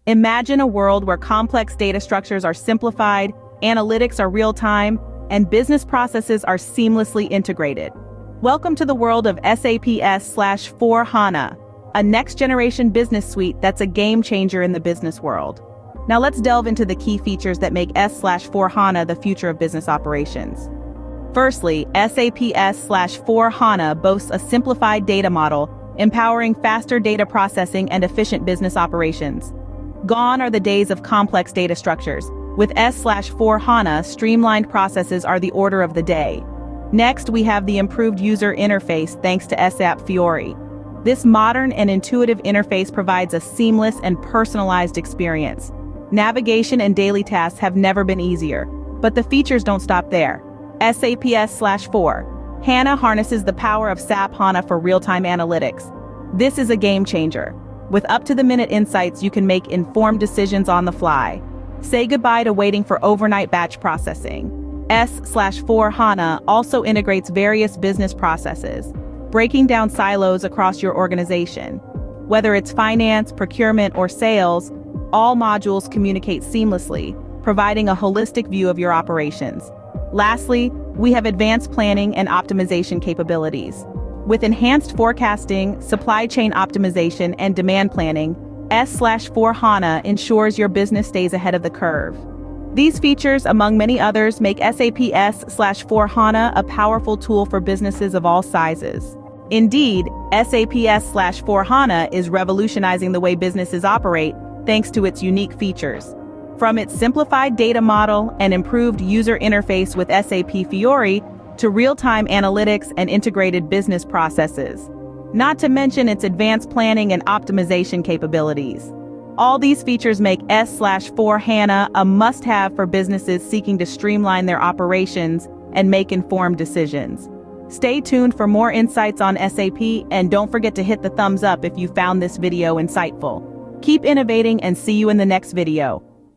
Imagine a world where complex data structures are simplified, analytics are real-time, and business processes are seamlessly integrated. Welcome to the world of SAP S4 HANA, a next-generation business suite that's a game-changer in the business world. Now let's delve into the key features that make S4 HANA the future of business operations. Firstly, SAP S4 HANA boasts a simplified data model, empowering faster data processing and efficient business operations. Gone are the days of complex data structures. With S4 HANA, streamlined processes are the order of the day. Next, we have the improved user interface thanks to SAP Fiori. This modern and intuitive interface provides a seamless and personalized experience. Navigation and daily tasks have never been easier, but the features don't stop there. SAP S4 HANA harnesses the power of SAP HANA for real-time analytics. This is a game changer. With up-to-the-minute insights, you can make informed decisions on the fly. Say goodbye to waiting for overnight batch processing. S4 HANA also integrates various business processes, breaking down silos across your organization. Whether it's finance, procurement, or sales, all modules communicate seamlessly, providing a holistic view of your operations. Lastly, we have advanced planning and optimization capabilities. With enhanced forecasting, supply chain optimization, and demand planning, S4 HANA ensures your business stays ahead of the curve. These features, among many others, make SAP S4 HANA a powerful tool for businesses of all sizes. Indeed, SAP S4 HANA is revolutionizing the way businesses operate thanks to its unique features. From its simplified data model and improved user interface with SAP Fiori to real-time analytics and integrated business processes, not to mention its advanced planning and optimization capabilities. All these features make S4 HANA a must-have for businesses seeking to streamline their operations and make informed decisions. Stay tuned for more insights on SAP, and don't forget to hit the thumbs up if you found this video insightful. Keep innovating and see you in the next video.